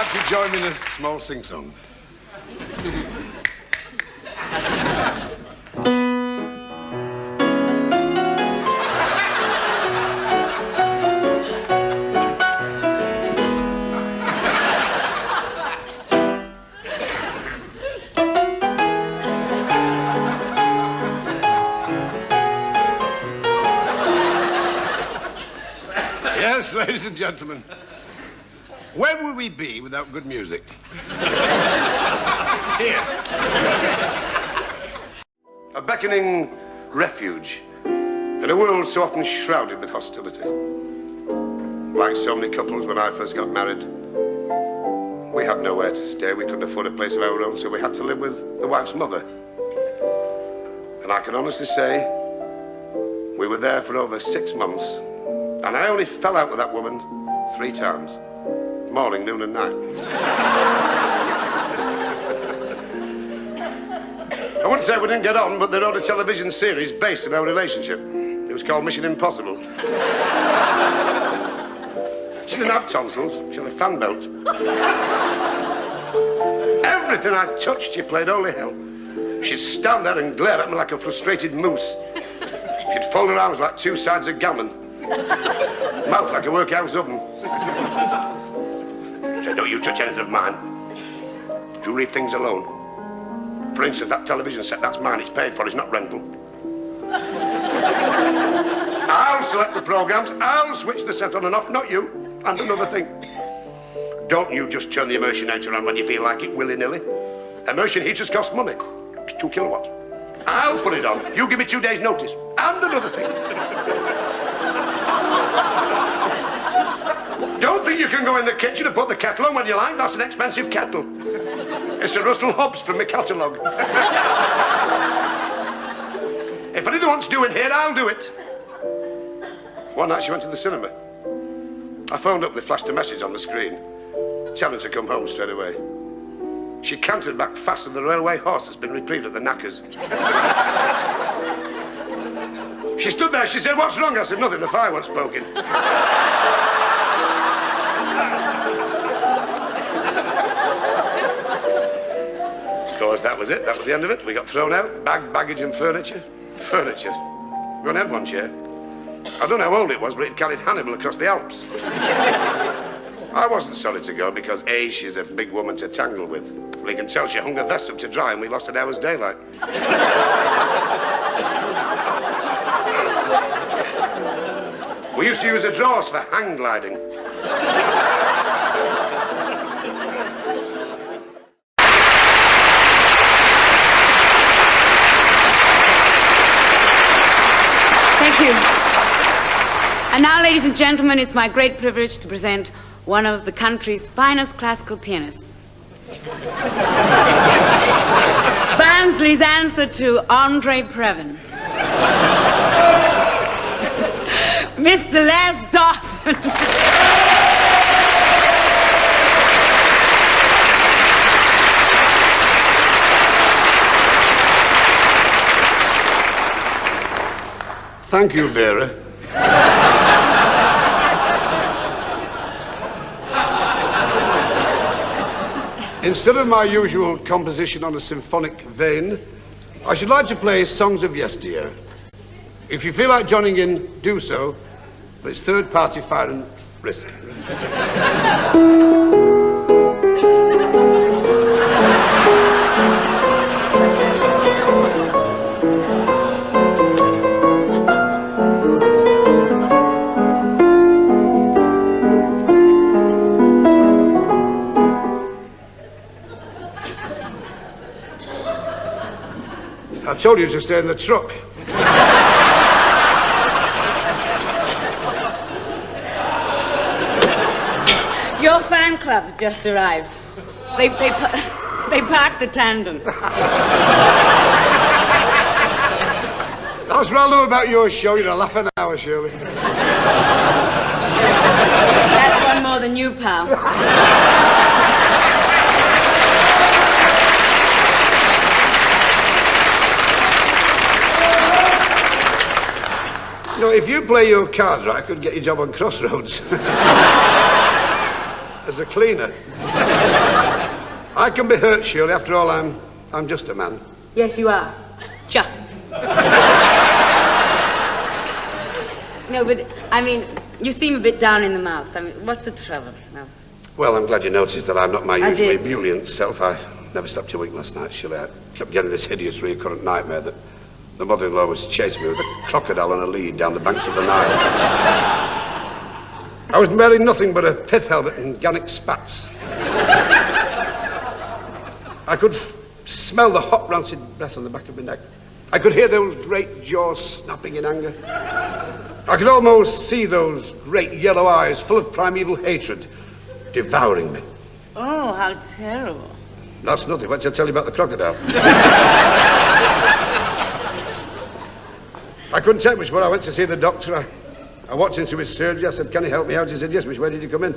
Perhaps you join me in a small sing-song. Yes, ladies and gentlemen, where would we be without good music? Here. A beckoning refuge in a world so often shrouded with hostility. Like so many couples when I first got married, we had nowhere to stay. We couldn't afford a place of our own, so we had to live with the wife's mother. And I can honestly say, we were there for over 6 months. And I only fell out with that woman 3 times. Morning, noon and night. I wouldn't say we didn't get on, but they wrote a television series based on our relationship. It was called Mission Impossible. She didn't have tonsils, she had a fan belt. Everything I touched, she played holy hell. She'd stand there and glare at me like a frustrated moose. She'd fold her arms like 2 sides of gammon. Mouth like a workhouse oven. Said, don't you touch anything of mine. You leave things alone. For instance, that television set, that's mine, it's paid for, it's not rental. I'll select the programs, I'll switch the set on and off, not you. And another thing, don't you just turn the immersionator on when you feel like it, willy-nilly. Immersion heaters cost money. It's 2 kilowatts. I'll put it on, you give me 2 days' notice. And another thing. Don't think you can go in the kitchen and put the kettle on when you like. That's an expensive kettle. It's a Russell Hobbs from my catalogue. If anything wants doing here, I'll do it. One night she went to the cinema. I phoned up and they flashed a message on the screen telling her to come home straight away. She cantered back faster than the railway horse that's been reprieved at the knackers. She stood there, she said, what's wrong? I said, nothing, the fire won't spoken. Of course, that was it. That was the end of it. We got thrown out. Bag, baggage and furniture. Furniture. We only had 1 chair. I don't know how old it was, but it carried Hannibal across the Alps. I wasn't sorry to go because, A, she's a big woman to tangle with. Well, you can tell she hung her vest up to dry and we lost an hour's daylight. We used to use her drawers for hang gliding. Thank you. And now, ladies and gentlemen, it's my great privilege to present one of the country's finest classical pianists. Barnsley's answer to Andre Previn. Mr. Les Dawson. Thank you, Vera. Instead of my usual composition on a symphonic vein, I should like to play Songs of Yesteryear. If you feel like joining in, do so, but it's third-party fire and risk. I told you to stay in the truck. Your fan club has just arrived. They parked the tandem. That's what I love about your show. You're a laugh an hour, Shirley. That's one more than you, pal. You know, if you play your cards right, I could get your job on Crossroads. As a cleaner. I can be hurt, Shirley. After all, I'm just a man. Yes, you are. Just. No, but, I mean, you seem a bit down in the mouth. I mean, what's the trouble? No. Well, I'm glad you noticed that I'm not my usually did. ebullient self. I never slept a wink last night, Shirley. I kept getting this hideous recurrent nightmare that the mother-in-law was chasing me with a crocodile on a lead down the banks of the Nile. I was wearing nothing but a pith helmet and Gannick spats. I could smell the hot, rancid breath on the back of my neck. I could hear those great jaws snapping in anger. I could almost see those great yellow eyes full of primeval hatred devouring me. Oh, how terrible. That's nothing. What did I tell you about the crocodile? I couldn't take much more. I went to see the doctor. I walked into his surgery. I said, "Can you help me out?" He said, "Yes, miss. Where did you come in?"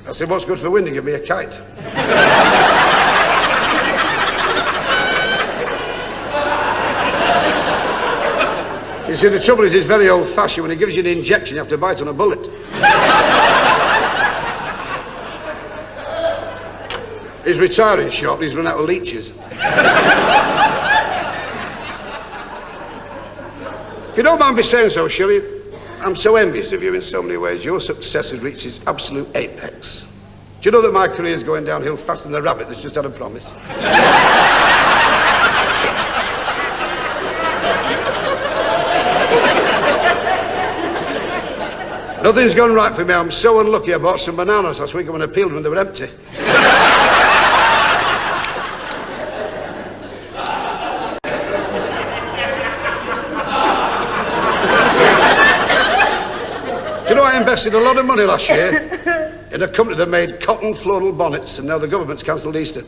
I said, "What's good for wind? Give me a kite." You see, the trouble is, he's very old-fashioned. When he gives you an injection, you have to bite on a bullet. He's retiring shortly. He's run out of leeches. If you don't mind me saying so, Shirley, I'm so envious of you in so many ways. Your success has reached its absolute apex. Do you know that my career's going downhill faster than a rabbit that's just had a promise? Nothing's gone right for me. I'm so unlucky. I bought some bananas last week and when I peeled them, they were empty. Do you know, I invested a lot of money last year in a company that made cotton floral bonnets, and now the government's cancelled Easter.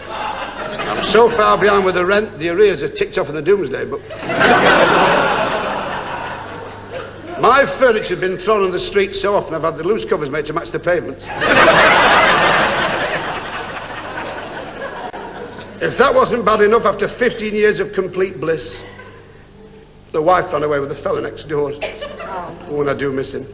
I'm so far behind with the rent, the arrears are ticked off in the doomsday book. My furniture's been thrown on the street so often I've had the loose covers made to match the pavements. If that wasn't bad enough, after 15 years of complete bliss, the wife ran away with the fella next door. Oh, and I do miss him. Do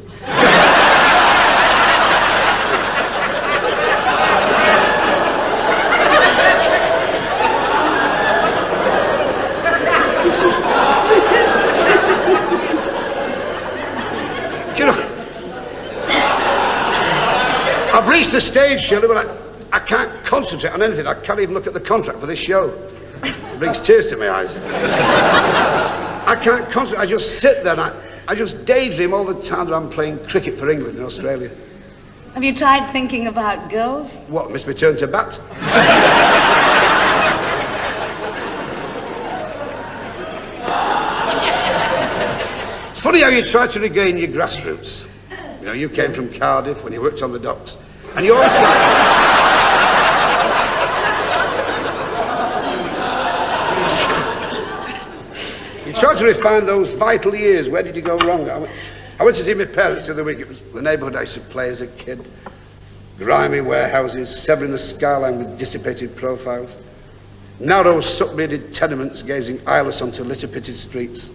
you know, I've reached the stage, Shirley, where I can't concentrate on anything. I can't even look at the contract for this show. It brings tears to my eyes. I can't concentrate. I just sit there and I just daydream all the time that I'm playing cricket for England and Australia. Have you tried thinking about girls? What, miss me turn to bat? It's funny how you try to regain your grassroots. You know, you came from Cardiff when you worked on the docks. And you also... You try to refine those vital years. Where did you go wrong? I went to see my parents the other week. It was the neighbourhood I used to play as a kid. Grimy warehouses, severing the skyline with dissipated profiles. Narrow, suck-bearded tenements gazing eyeless onto litter-pitted streets.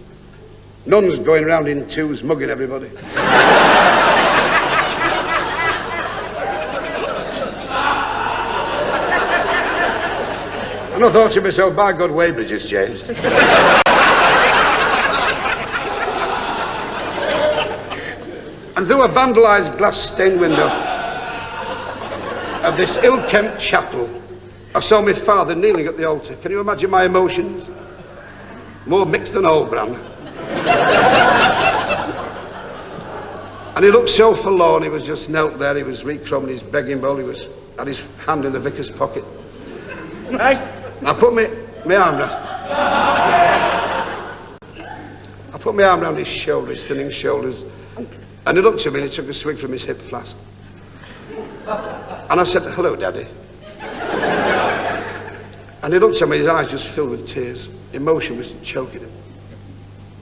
Nuns going round in twos, mugging everybody. And I thought to myself, by God, Weybridge has changed. And through a vandalised glass-stained window of this ill-kempt chapel, I saw my father kneeling at the altar. Can you imagine my emotions? More mixed than old bran. And he looked so forlorn. He was just knelt there. He was recrumbing his begging bowl. He had his hand in the vicar's pocket. Right. I put my arm round. I put my arm round his shoulder, his thinning shoulders, and he looked at me and he took a swig from his hip flask. And I said, "Hello, Daddy." And he looked at me, his eyes just filled with tears. Emotion was choking him.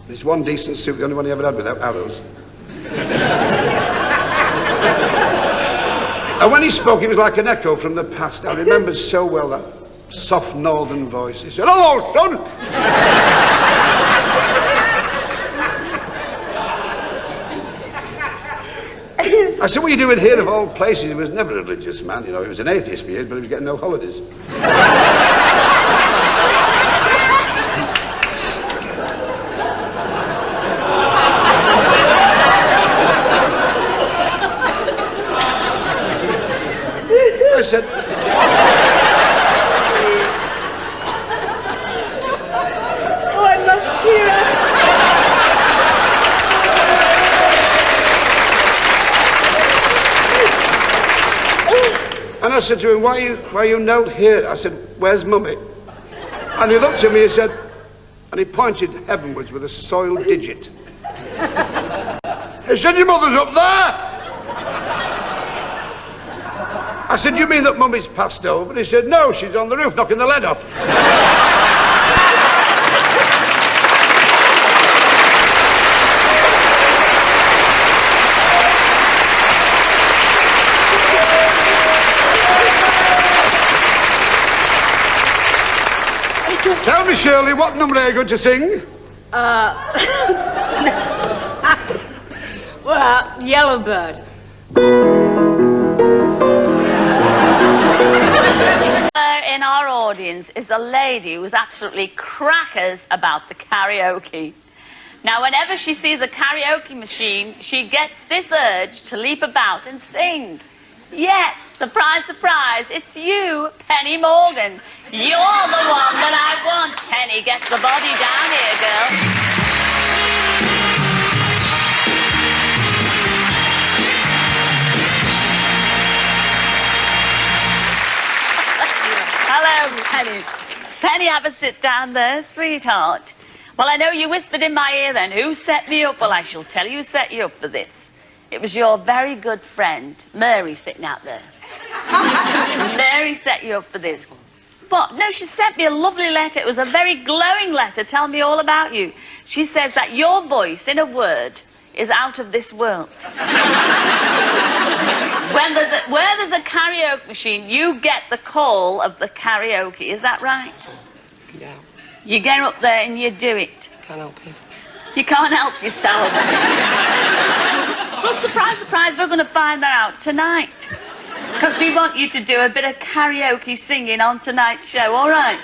This one decent suit, the only one he ever had without arrows. And when he spoke, it was like an echo from the past. I remembered so well that soft northern voice. He said, "Hello, son." I said, "What are you doing here of all places?" He was never a religious man, you know. He was an atheist for years, but he was getting no holidays. I said... Oh, I must hear it. And I said to him, why are you knelt here? I said, "Where's Mummy?" And he looked at me and said, and he pointed heavenwards with a soiled digit. He said, "Your mother's up there." I said, "You mean that Mummy's passed over?" He said, "No, she's on the roof knocking the lead off." Tell me, Shirley, what number are you going to sing? Well, Yellowbird. In our audience is a lady who's absolutely crackers about the karaoke. Now, whenever she sees a karaoke machine, she gets this urge to leap about and sing. Yes, surprise, surprise, it's you, Penny Morgan. You're the one that I want. Penny, get the body down here, girl. Hello, Penny. Penny, have a sit down there, sweetheart. Well, I know you whispered in my ear then, who set me up? Well, I shall tell you who set you up for this. It was your very good friend, Mary, sitting out there. Mary set you up for this. But, no, she sent me a lovely letter. It was a very glowing letter telling me all about you. She says that your voice, in a word, is out of this world. Where there's a karaoke machine, you get the call of the karaoke. Is that right? Yeah. You get up there and you do it. Can't help it. You can't help yourself. Well, surprise, surprise, we're going to find that out tonight. Because we want you to do a bit of karaoke singing on tonight's show, all right?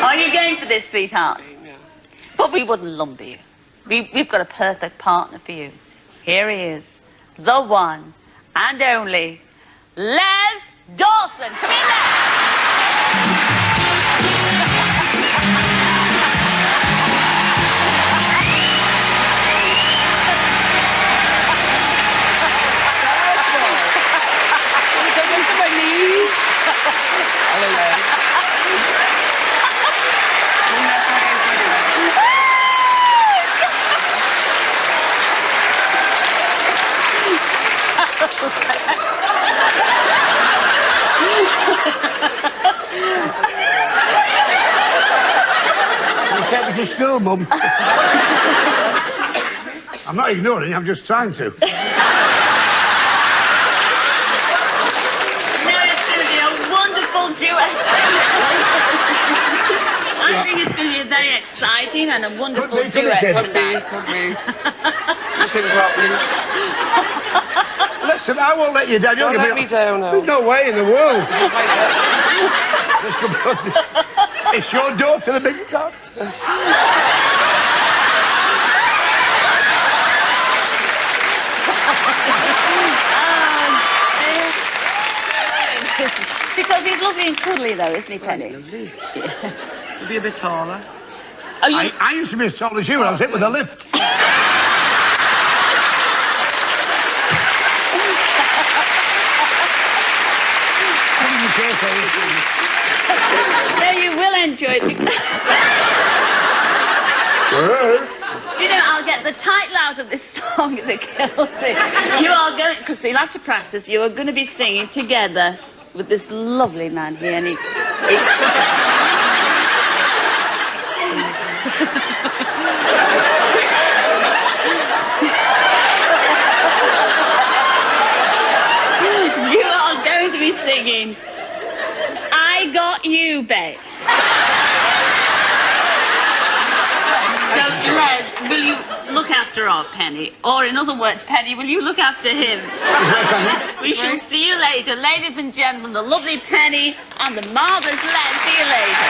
Are you game for this, sweetheart? Yeah. But we wouldn't lumber you. We've got a perfect partner for you. Here he is, the one and only Les Dawson. Come in there. Take me to school, Mum. I'm not ignoring you, I'm just trying to. No, it's going to be a wonderful duet. I think it's going to be very exciting and a wonderful duet tonight. Could be. This is happening. Listen, I won't let you down. Don't let me down now. There's no way in the world. It's your door to the big top. Because he's lovely and cuddly, though, isn't he, Penny? Lovely. You'll be a bit taller. Oh, you... I used to be as tall as you when I was hit with a lift. No, you will enjoy it. You know, I'll get the title out of this song that kills me. You are going, because you'll have to practice, you are going to be singing together with this lovely man here, and he... You are going to be singing I got you, babe. So, Les, will you look after our Penny? Or, in other words, Penny, will you look after him? We shall see you later. Ladies and gentlemen, the lovely Penny and the marvellous Les. See you later.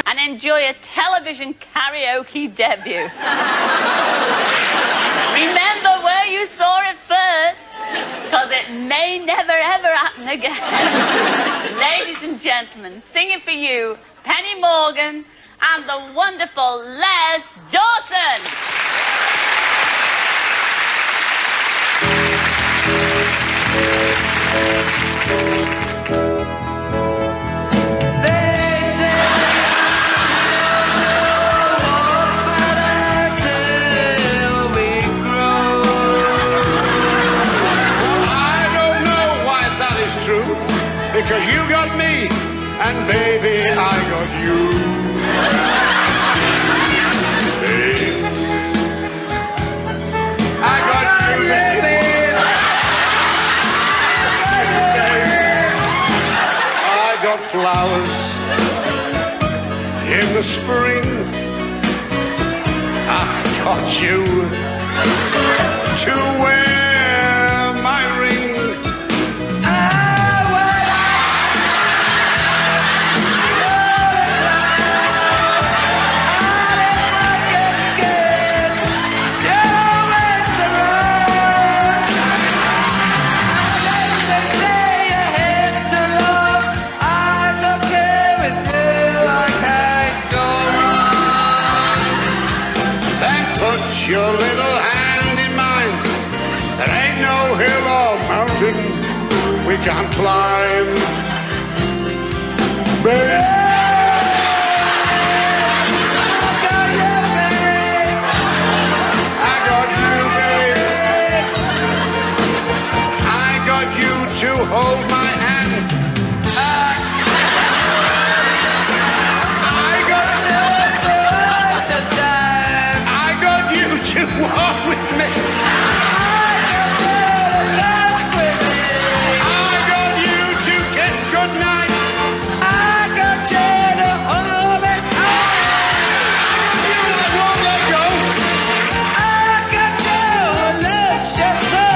And enjoy a television karaoke debut. Remember where you saw it first, because it may never ever happen again. Ladies and gentlemen, singing for you, Penny Morgan and the wonderful Les Dawson. Because you got me, and baby, I got you. Baby, I got you, baby. I got flowers in the spring. I got you to wear my ring. Your little hand in mine. There ain't no hill or mountain we can't climb. Baby, I got you, baby. I got you to hold my hand. Walk with me. I got you to kiss goodnight. I got you to hold me tight. You won't let go. I got you, let's just go.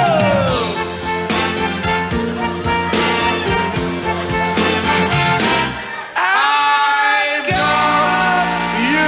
I got you.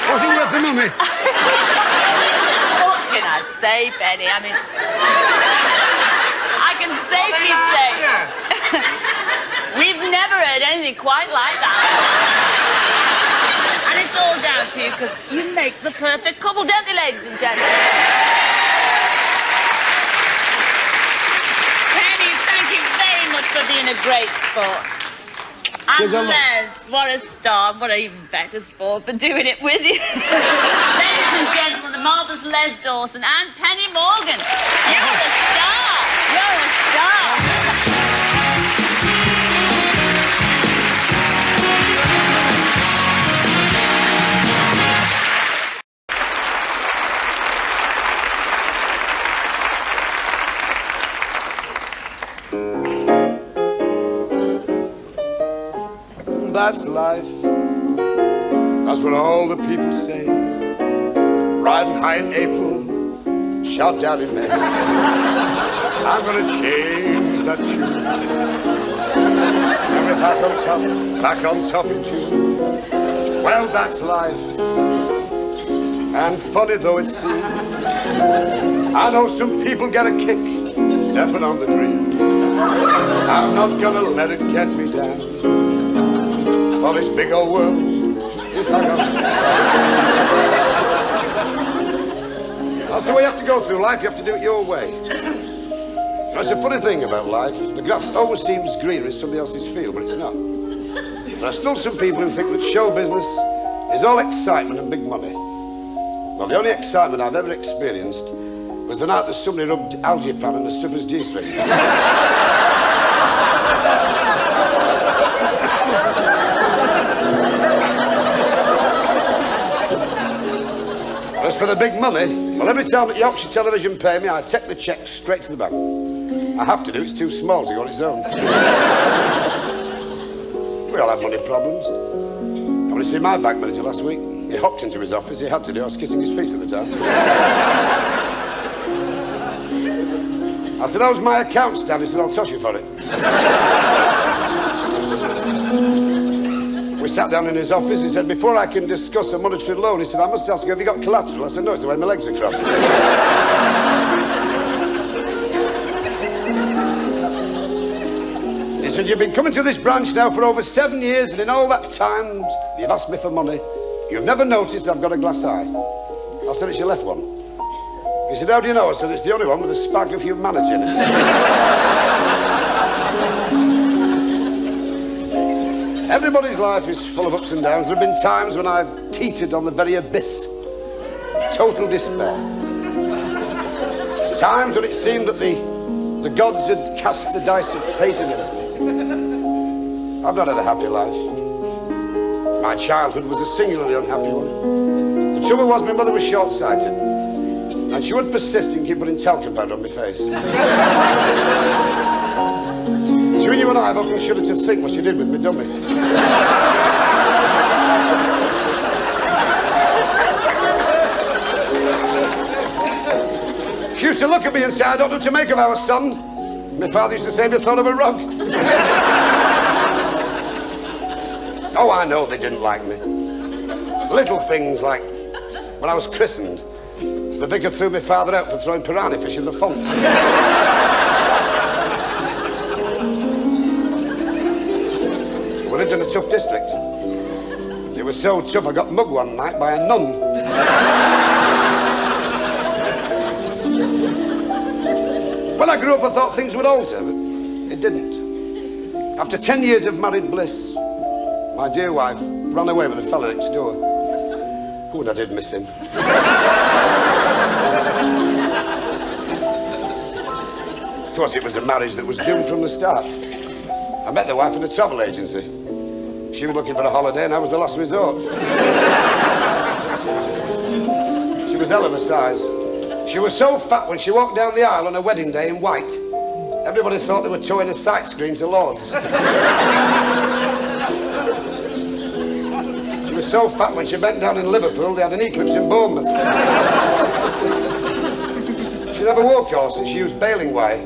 Was he worth the money? What can I say, Penny? I mean, I can safely say we've never heard anything quite like that. And it's all down to you, because you make the perfect couple, don't you, ladies and gentlemen? Penny, thank you very much for being a great sport. And Les, what a star, what an even better sport for doing it with you. Ladies and gentlemen, the marvellous Les Dawson and Penny Morgan. You're a star. You're a star. That's life. That's what all the people say. Riding high in April, shot down in May. I'm gonna change that tune. And we're back on top in June. Well, that's life. And funny though it seems, I know some people get a kick stepping on the dream. I'm not gonna let it get me down. For this big old world is hung up. That's the way you have to go through life. You have to do it your way. That's a funny thing about life. The grass always seems greener in somebody else's field, but it's not. There are still some people who think that show business is all excitement and big money. Well, the only excitement I've ever experienced was the night that somebody rubbed algae-pan on a stripper's G-string. As for the big money, well, every time that Yorkshire Television pay me, I take the cheque straight to the bank. I have to do, it's too small to go on its own. We all have money problems. I went to see my bank manager last week. He hopped into his office, he had to do, I was kissing his feet at the time. I said, how's my account stand? He said, I'll toss you for it. We sat down in his office. He said, before I can discuss a monetary loan, he said, I must ask you, have you got collateral? I said, no, it's the way my legs are crossed. He said, you've been coming to this branch now for over 7 years, and in all that time, you've asked me for money. You've never noticed I've got a glass eye. I said, it's your left one. He said, how do you know? I said, it's the only one with a spark of humanity in it. Everybody's life is full of ups and downs. There have been times when I've teetered on the very abyss of total despair. Times when it seemed that the gods had cast the dice of fate against me. I've not had a happy life. My childhood was a singularly unhappy one. The trouble was my mother was short-sighted, and she would persist in keep putting talcum powder on my face. Between you and I, I've often shuddered to think what she did with me dummy. She used to look at me and say, I don't know what to make of our son. My father used to say, have you thought of a rug? Oh, I know they didn't like me. Little things like when I was christened, the vicar threw my father out for throwing piranha fish in the font. We lived in a tough district. It was so tough I got mugged one night by a nun. When I grew up I thought things would alter, but it didn't. After 10 years of married bliss, my dear wife ran away with a fella next door. Oh, and I did miss him. Of course, it was a marriage that was doomed from the start. I met the wife in a travel agency. She was looking for a holiday and I was the last resort. She was hell of a size. She was so fat when she walked down the aisle on her wedding day in white, everybody thought they were towing a sight screen to Lord's. She was so fat when she bent down in Liverpool, they had an eclipse in Bournemouth. She never wore corsets, she used baling wire.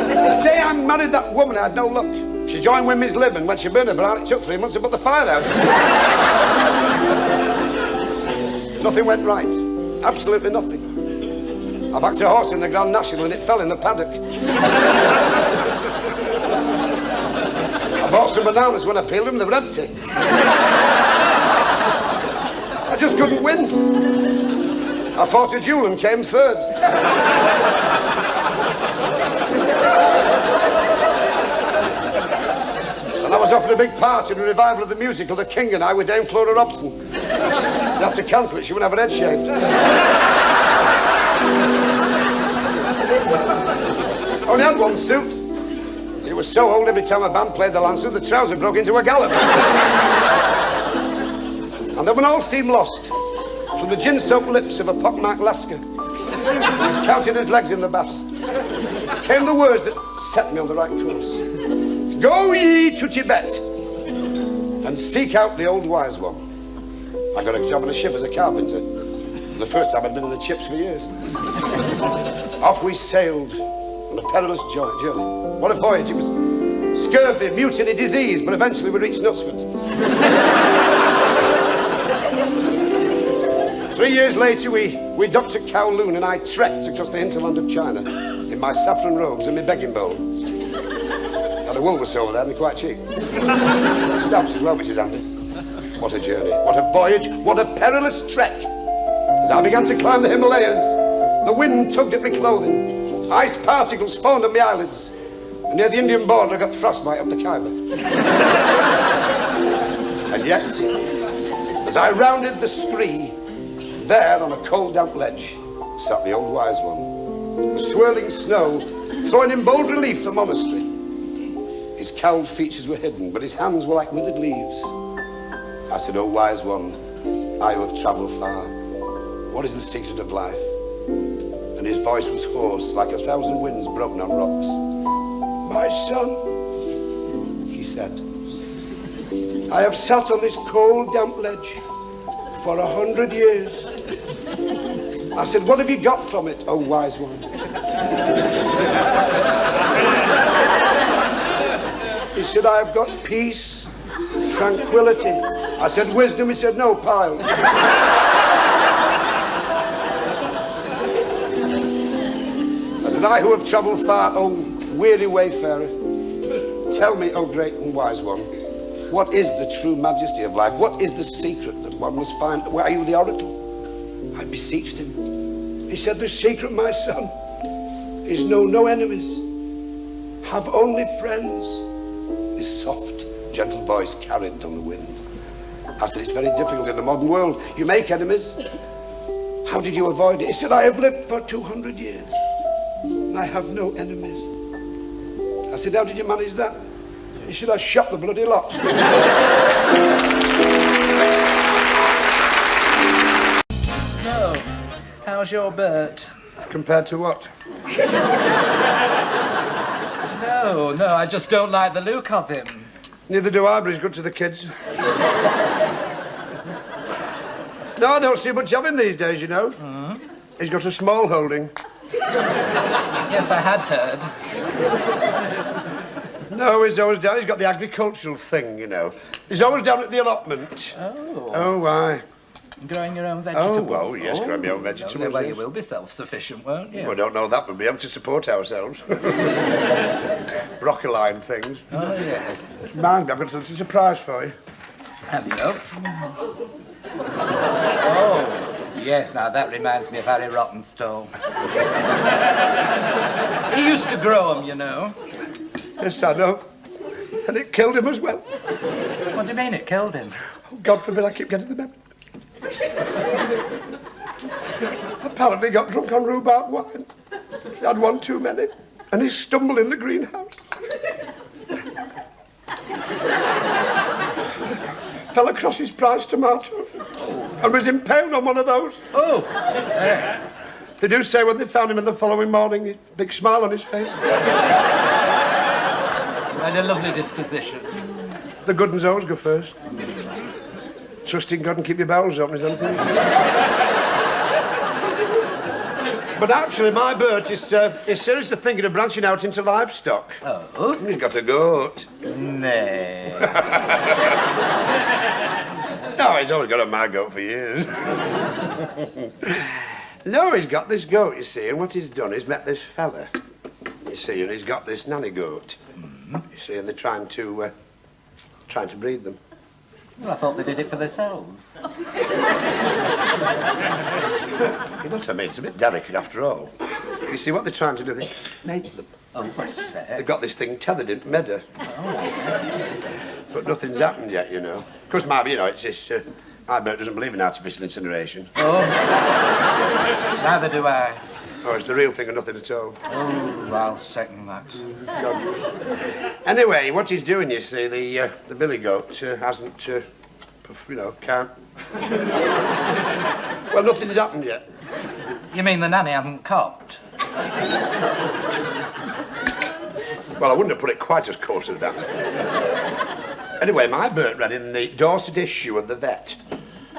The day I married that woman, I had no luck. She joined Women's Lib, and when she burned her brown, it took 3 months to put the fire out. Nothing went right. Absolutely nothing. I backed a horse in the Grand National and it fell in the paddock. I bought some bananas when I peeled them, they were empty. I just couldn't win. I fought a duel and came third. And I was offered a big part in a revival of the musical The King and I with Dame Flora Robson. They had to cancel it, she wouldn't have her head shaved. I only had one suit. It was so old every time a band played the Lancer, the trouser broke into a gallop. And then when all seemed lost, from the gin-soaked lips of a pockmarked Lascar, he's counting his legs in the bath, came the words that set me on the right course. Go ye to Tibet and seek out the old wise one. I got a job on a ship as a carpenter. The first time I'd been in the chips for years. Off we sailed on a perilous journey. What a voyage. It was scurvy, mutiny, disease, but eventually we reached Knutsford. 3 years later, we docked at Kowloon and I trekked across the hinterland of China in my saffron robes and my begging bowl. Had a Woolworths over there and they're quite cheap. Stamps as well, which is handy. What a journey, what a voyage, what a perilous trek. As I began to climb the Himalayas, The wind tugged at my clothing. Ice particles formed on my eyelids. And near the Indian border, I got frostbite up the Khyber. And yet, as I rounded the scree, there on a cold, damp ledge sat the old wise one. The swirling snow throwing in bold relief the monastery. His cowled features were hidden, but his hands were like withered leaves. I said, "O wise one, I who have travelled far, what is the secret of life?" And his voice was hoarse, like 1,000 winds broken on rocks. "My son," he said, "I have sat on this cold, damp ledge for 100 years. I said, what have you got from it, O wise one?" He said, "I have got peace, tranquility." I said, "Wisdom?" He said, "No, pile." I said, "I who have travelled far, O weary wayfarer, tell me, O great and wise one, what is the true majesty of life? What is the secret that one must find? Where are you, the oracle?" I beseeched him. He said, "The secret, my son, is know no enemies. Have only friends." His soft, gentle voice carried on the wind. I said, "It's very difficult in the modern world. You make enemies. How did you avoid it?" He said, "I have lived for 200 years, and I have no enemies." I said, "How did you manage that?" He said, "I shot the bloody lot." No. How's your Bert? Compared to what? No, I just don't like the look of him. Neither do I, but he's good to the kids. No, I don't see much of him these days, you know. He's got a small holding. Yes, I had heard. No, he's always down. He's got the agricultural thing, you know. He's always down at the allotment. Oh. Oh, why? Growing your own vegetables? Oh, well, yes, growing my own vegetables. Well, yes. you will be self-sufficient, won't you? Well, I don't know that, but we'll be able to support ourselves. Broccoli and things. Oh, yes. Mind, I've got a little surprise for you. Have you? Oh, yes, now that reminds me of Harry Rottenstall. He used to grow them, you know. Yes, I know. And it killed him as well. What do you mean it killed him? Oh, God forbid I keep getting the memo. Apparently got drunk on rhubarb wine. He had one too many. And he stumbled in the greenhouse. Fell across his prized tomato and was impaled on one of those. Oh! They do say when they found him in the following morning, a big smile on his face. And a lovely disposition. The good ones always go first. Trust in God and keep your bowels open is anything. But actually, my Bert is seriously thinking of branching out into livestock. Oh? He's got a goat. Nay. No, he's always got a mad goat for years. No, he's got this goat, you see, and what he's done is met this fella, you see, and he's got this nanny goat, you see, and they're trying to breed them. Well, I thought they did it for themselves. You know what I mean? It's a bit delicate after all. You see, what they're trying to do, they mate them. Oh, what's that? They've got this thing tethered in medder. But nothing's happened yet, you know. Of course, my Bert doesn't believe in artificial incineration. Oh. Neither do I. Oh, it's the real thing or nothing at all. Oh, I'll second that. God. Anyway, what he's doing, you see, the billy goat hasn't, can't. Well, nothing's happened yet. You mean the nanny hasn't copped? Well, I wouldn't have put it quite as coarse as that. Anyway, my Bert read in the DAWSON issue of the Vet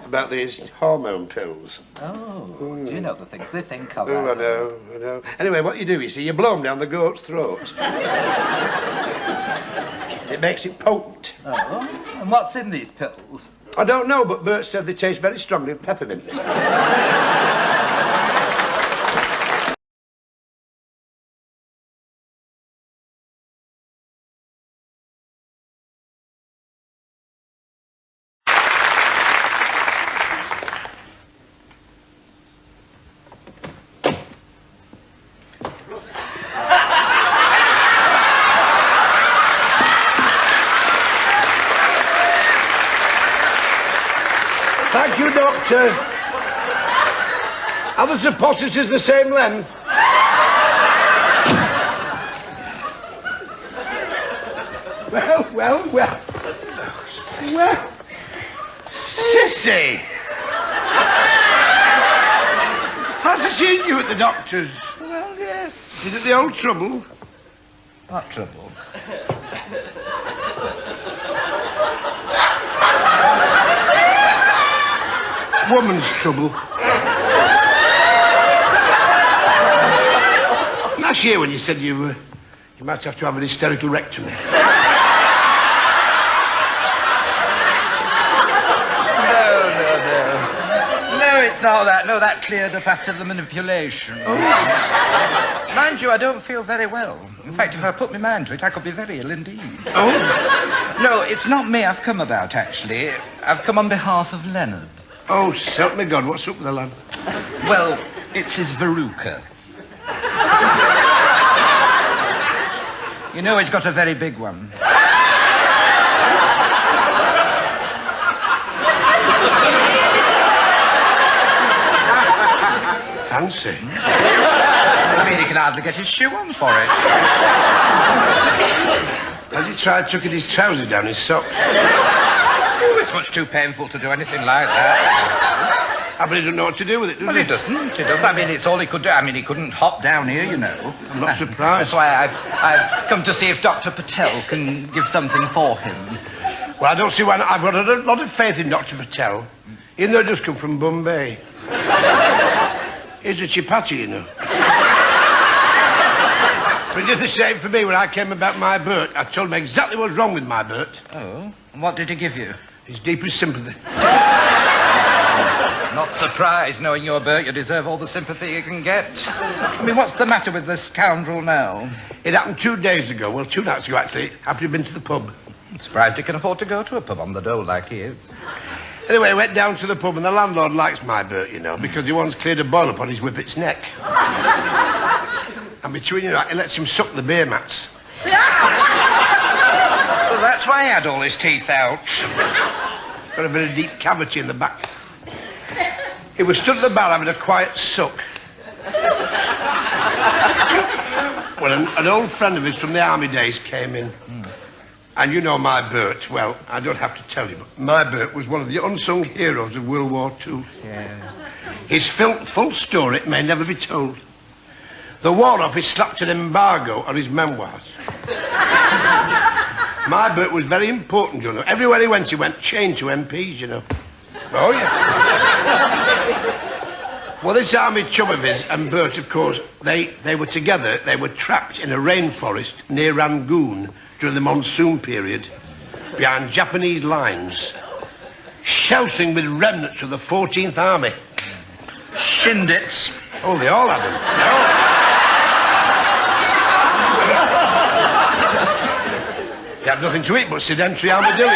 about these hormone pills. Oh, do you know the things they think of? Oh, I know. Anyway, what you do, you see, you blow them down the goat's throat. It makes it potent. Oh, and what's in these pills? I don't know, but Bert said they taste very strongly of peppermint. Thank you, Doctor. Are the suppositories the same length? Well. Cissie! Has he seen you at the doctor's? Well, yes. Is it the old trouble? What trouble? Woman's trouble. Last year when you said you might have to have an hysterical rectomy. No, it's not that. No, that cleared up after the manipulation. Oh. Mind you, I don't feel very well. In fact, if I put my mind to it, I could be very ill indeed. Oh? No, it's not me I've come about, actually. I've come on behalf of Leonard. Oh, help me God, what's up with the lad? Well, it's his verruca. You know he's got a very big one. Fancy. I mean, he can hardly get his shoe on for it. Has he tried tucking his trousers down his socks? Oh, it's much too painful to do anything like that. But he doesn't know what to do with it, does Well, he doesn't. He doesn't. I mean, it's all he could do. I mean, he couldn't hop down here, you know. I'm not surprised. That's why I've come to see if Dr. Patel can give something for him. Well, I don't see why not. I've got a lot of faith in Dr. Patel, even though he does come from Bombay. He's a chipati, you know. But it is the same for me when I came about my Bert. I told him exactly what's wrong with my Bert. Oh? And what did he give you? His deepest sympathy. Not surprised, knowing your Bert, you deserve all the sympathy you can get. I mean, what's the matter with this scoundrel now? It happened 2 days ago. Well, 2 nights ago, actually, after he'd been to the pub. I'm surprised he can afford to go to a pub on the dole like he is. Anyway, I went down to the pub, and the landlord likes my Bert, you know, because he once cleared a boil upon his whippet's neck. And between you know, he lets him suck the beer mats. So that's why he had all his teeth out. Got a very deep cavity in the back. He was stood at the bar having a quiet suck. Well, an old friend of his from the army days came in. And you know my Bert, well, I don't have to tell you, but my Bert was one of the unsung heroes of World War II. Yes. His full story may never be told. The War Office slapped an embargo on his memoirs. My Bert was very important, you know. Everywhere he went chained to MPs, you know. Oh, yeah. Well, this army chum of his and Bert, of course, they were together. They were trapped in a rainforest near Rangoon during the monsoon period, behind Japanese lines, sheltering with remnants of the 14th Army. Shindits. Oh, they all had them. They had nothing to eat but sedentary armadillos.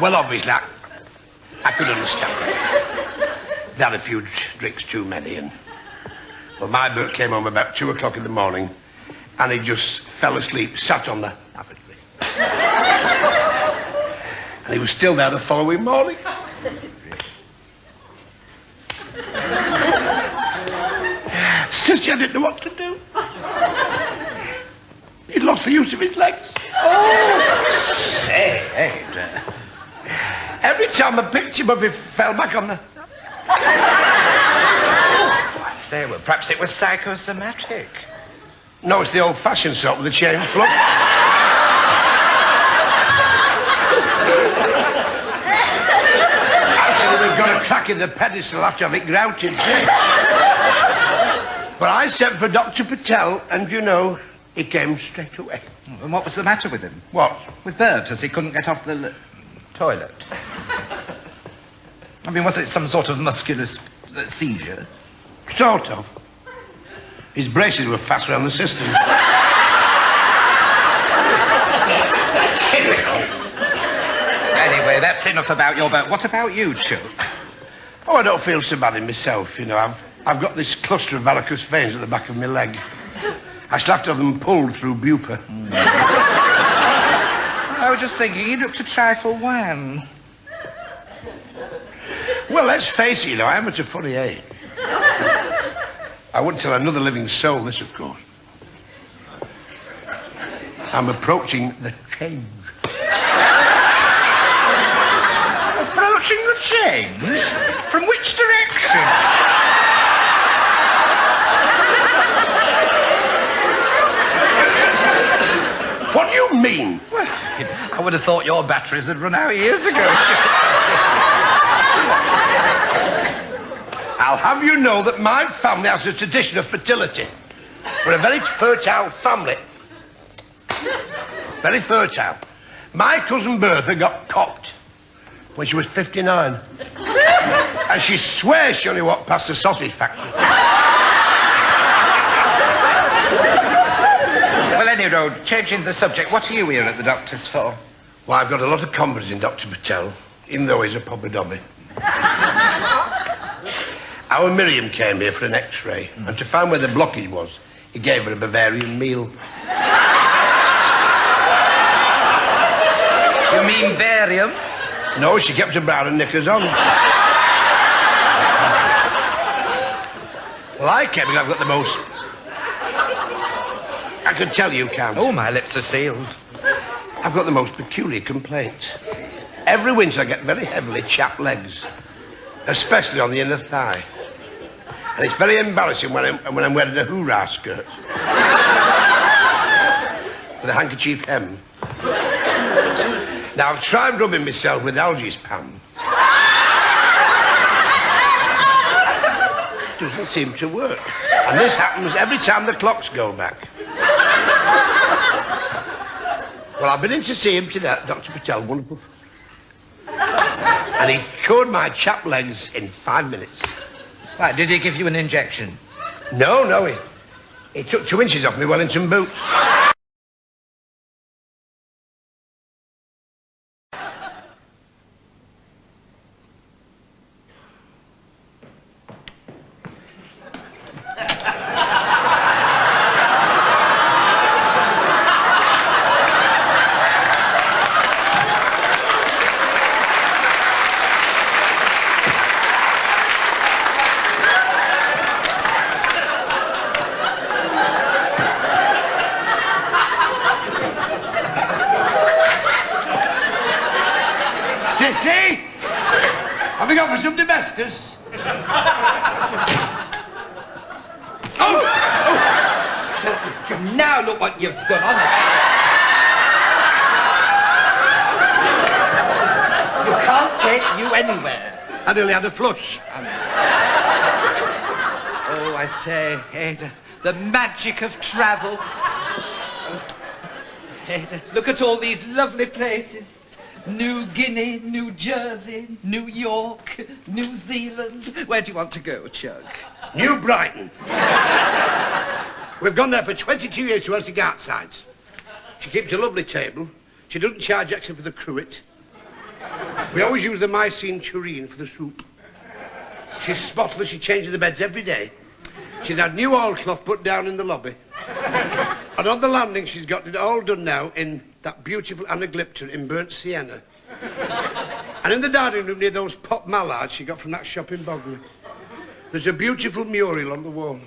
Well, obviously, I could understand. They had a few drinks too many, and... Well, my Bert came home about 2 o'clock in the morning, and he just fell asleep, sat on the apathy. And he was still there the following morning. Cissie, I didn't know what to do. He'd lost the use of his legs. Oh, say, Every time I picked him up, he fell back on the... I say, well, perhaps it was psychosomatic. No, it's the old-fashioned sort with the chain flux. Actually, we've got a crack in the pedestal after have it grouted. But I sent for Dr. Patel, and you know, he came straight away. And what was the matter with him? What? With Bert, as he couldn't get off the toilet. I mean, was it some sort of muscular seizure? Sort of. His braces were fast around the system. Typical. Anyway, that's enough about your Bert. What about you, Chuck? Oh, I don't feel so bad in myself, you know. I've got this cluster of varicose veins at the back of my leg. I shall have to have them pulled through Bupa. I was just thinking, he looked a trifle wan. Well, let's face it, you know, I am at a funny age. I wouldn't tell another living soul this, of course. I'm approaching the change. Approaching the change? From which direction? What do you mean? Well, I would have thought your batteries had run out years ago. I'll have you know that my family has a tradition of fertility. We're a very fertile family. Very fertile. My cousin Bertha got cocked when she was 59. And she swears she only walked past a sausage factory. Well, anyhow, changing the subject, what are you here at the doctor's for? Well, I've got a lot of confidence in Dr. Patel, even though he's a popadomy. Our Miriam came here for an X-ray, and to find where the blockage was, he gave her a Bavarian meal. You mean barium? No, she kept her brown and knickers on. Well, I came and I've got the most... I can tell you, Count. Oh, my lips are sealed. I've got the most peculiar complaints. Every winter I get very heavily chapped legs, especially on the inner thigh. And it's very embarrassing when I'm wearing a hoorah skirt with a handkerchief hem. Now, I've tried rubbing myself with algae pan. It doesn't seem to work. And this happens every time the clocks go back. Well, I've been in to see him today, Dr. Patel, wonderful. And he cured my chapped legs in 5 minutes. Why, did he give you an injection? No, he took 2 inches off my Wellington boot. Cissie! Have we got for some domestos? Now look what you've done, honest. You can't take you anywhere. I nearly had a flush. Oh, I say, Ada, the magic of travel. Ada, look at all these lovely places. New Guinea, New Jersey, New York, New Zealand. Where do you want to go, Chuck? New Brighton. We've gone there for 22 years to Elsie Gartsides. She keeps a lovely table. She doesn't charge extra for the cruet. We always use the Mycene tureen for the soup. She's spotless. She changes the beds every day. She's had new oilcloth put down in the lobby. And on the landing, she's got it all done now in that beautiful anaglypta in burnt sienna. And in the dining room near those pot mallards she got from that shop in Bognor, there's a beautiful mural on the wall.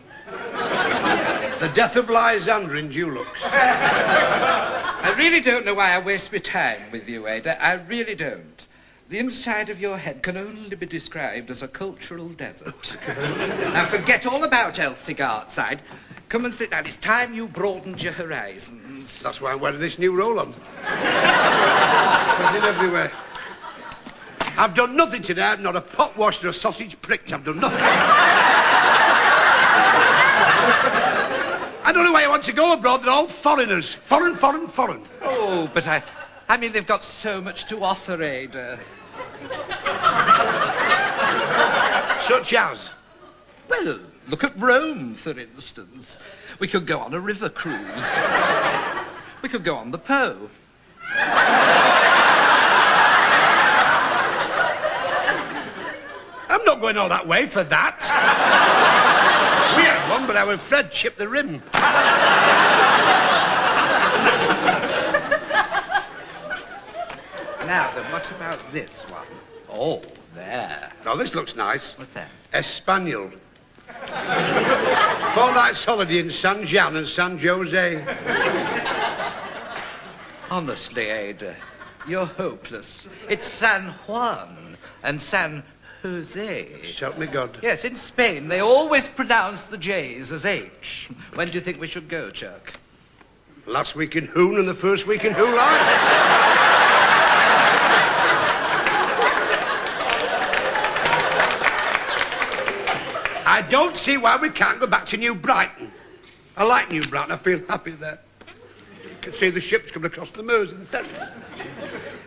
The death of Lysander in Dulux. I really don't know why I waste my time with you, Ada. I really don't. The inside of your head can only be described as a cultural desert. Now forget all about Elsie Gartside. Come and sit down. It's time you broadened your horizons. That's why I'm wearing this new roll-on. Put it everywhere. I've done nothing today. I've not a pot washed or a sausage pricked. I've done nothing. I don't know where you want to go abroad. They're all foreigners. Foreign. Oh, but I mean, they've got so much to offer, Ada. Such as? Well, look at Rome, for instance. We could go on a river cruise. We could go on the Po. I'm not going all that way for that. We had one, but our Fred chipped the rim. Now then, what about this one? Oh, there. Now, this looks nice. What's that? Espanol. 4 nights holiday in San Juan and San Jose. Honestly, Ada, you're hopeless. It's San Juan and San Jose. Help me God. Yes, in Spain, they always pronounce the J's as H. When do you think we should go, Chuck? Last week in Hoon and the first week in July. I don't see why we can't go back to New Brighton. I like New Brighton. I feel happy there. You can see the ships coming across the Meuse and the ferry.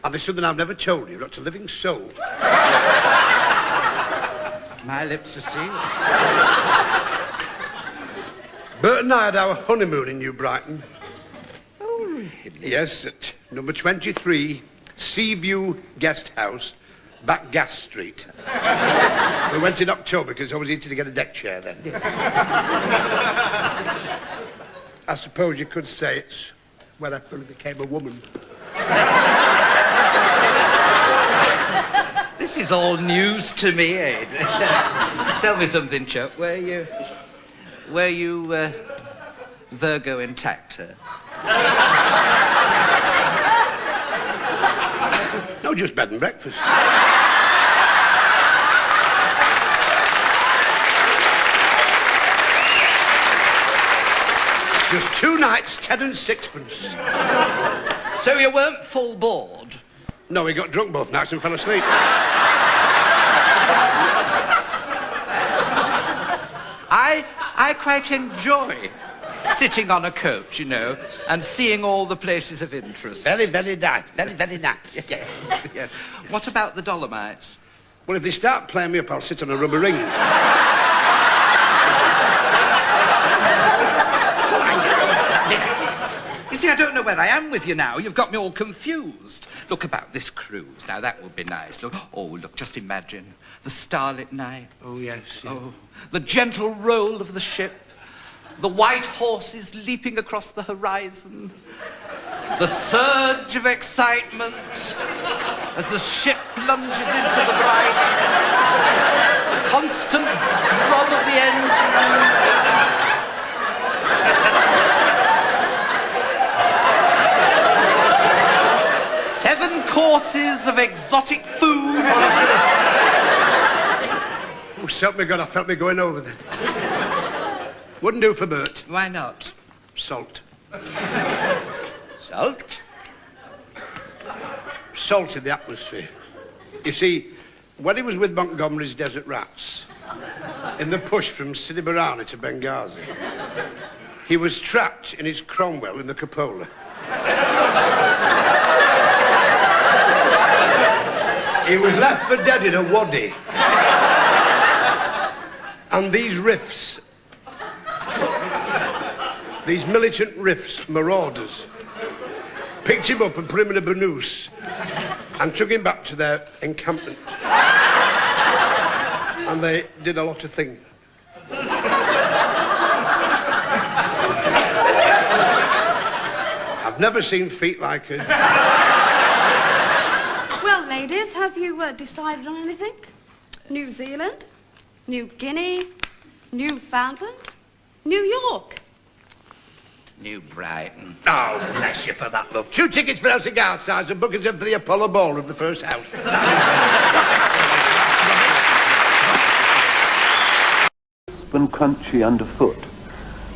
And there's something I've never told you. You're not a living soul. My lips are sealed. Bert and I had our honeymoon in New Brighton. Oh, really? Yes, at number 23, Seaview Guest House, Back Gas Street. We went in October because I was easy to get a deck chair then. I suppose you could say it's where I fully became a woman. This is all news to me, Ada. Tell me something, Chuck. Were you Virgo intacta? No, just bed and breakfast. Just 2 nights, 10 and 6pence. So you weren't full board? No, we got drunk both nights and fell asleep. I quite enjoy sitting on a coach, you know, and seeing all the places of interest. Very, very nice. Very, very nice. Yes, yes. What about the Dolomites? Well, if they start playing me up, I'll sit on a rubber ring. You see, I don't know where I am with you now. You've got me all confused. Look, about this cruise. Now, that would be nice. Look, look, just imagine. The starlit night. Oh, yes. Yeah. Oh, the gentle roll of the ship. The white horses leaping across the horizon. The surge of excitement as the ship plunges into the brine. The constant drum of the engine. 7 courses of exotic food. Oh, help me God, I felt me going over there. Wouldn't do for Bert. Why not? Salt. Salt? Salt in the atmosphere. You see, when he was with Montgomery's Desert Rats, in the push from Sidi Barani to Benghazi, he was trapped in his Cromwell in the cupola. He was left for dead in a wadi. And these riffs, these militant riffs, marauders, picked him up and put him in a burnoose and took him back to their encampment. And they did a lot of things. I've never seen feet like her. Well, ladies, have you decided on anything? New Zealand? New Guinea? Newfoundland? New York? New Brighton. Oh, bless you for that, love. 2 tickets for Elsie Garsize and bookings in for the Apollo Ballroom, the first house. Crisp and crunchy underfoot,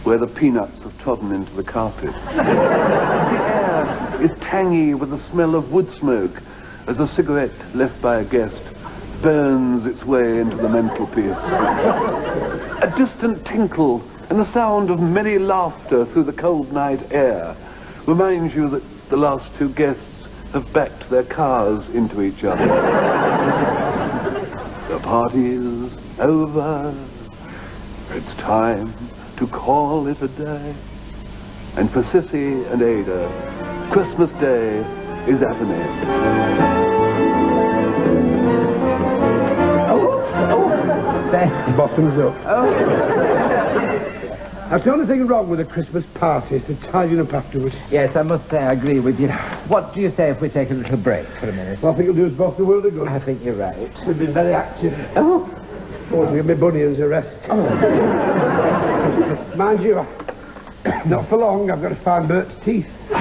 where the peanuts have trodden into the carpet. The air is tangy with the smell of wood smoke as a cigarette left by a guest burns its way into the mantelpiece. A distant tinkle and the sound of merry laughter through the cold night air reminds you that the last 2 guests have backed their cars into each other. The party's over. It's time to call it a day. And for Cissie and Ada, Christmas Day is at an end. Bottoms up. That's the only thing wrong with a Christmas party is the tidying up afterwards. Yes, I must say I agree with you. What do you say if we take a little break for a minute? Well, I think it'll do us both the world of good. I think you're right. We've been very active. Oh, to give me bunions a rest. Oh. Mind you, not for long, I've got to find Bert's teeth.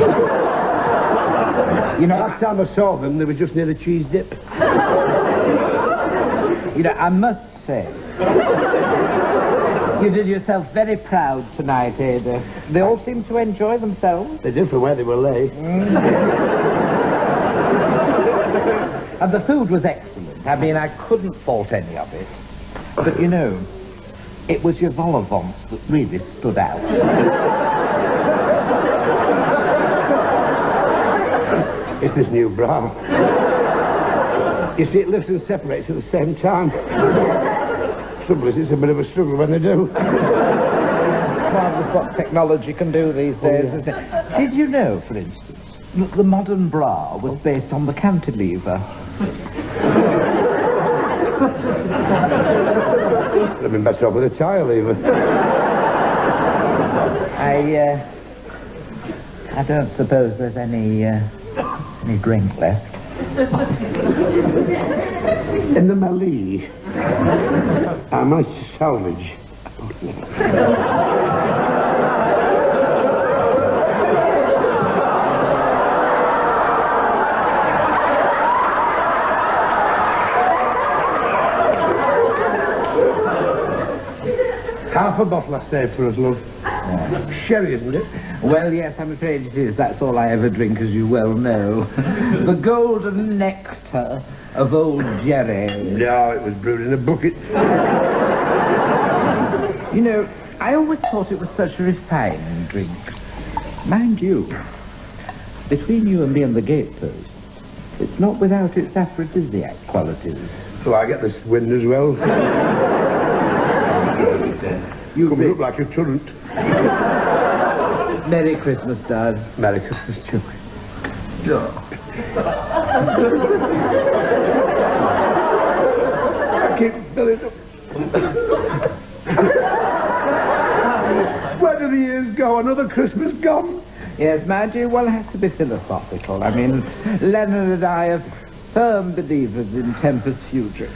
You know, last time I saw them, they were just near the cheese dip. You know, I must say, you did yourself very proud tonight, Ada. They all seem to enjoy themselves. They did for where they were laid. And the food was excellent. I mean, I couldn't fault any of it. But, you know, it was your vol au vents that really stood out. It's this new bra. You see, it lifts and separates at the same time. Trouble is, it's a bit of a struggle when they do. Marvellous what technology can do these days, isn't it? Did you know, for instance, that the modern bra was based on the cantilever? Would have been better off with a tile lever. I don't suppose there's any drink left. In the Mallee, I managed to salvage. Half a bottle I saved for us, love. Sherry, isn't it? Well, yes, I'm afraid it is. That's all I ever drink, as you well know. The golden nectar of old Jerry. No, it was brewed in a bucket. You know, I always thought it was such a refined drink. Mind you, between you and me and the gatepost, it's not without its aphrodisiac qualities. So I get this wind as well. You come up like a turret. Merry Christmas, Dad. Merry Christmas, too. I keep filling up. Where do the years go? Another Christmas gone? Yes, mind you, one has to be philosophical. I mean, Leonard and I are firm believers in tempus fugit.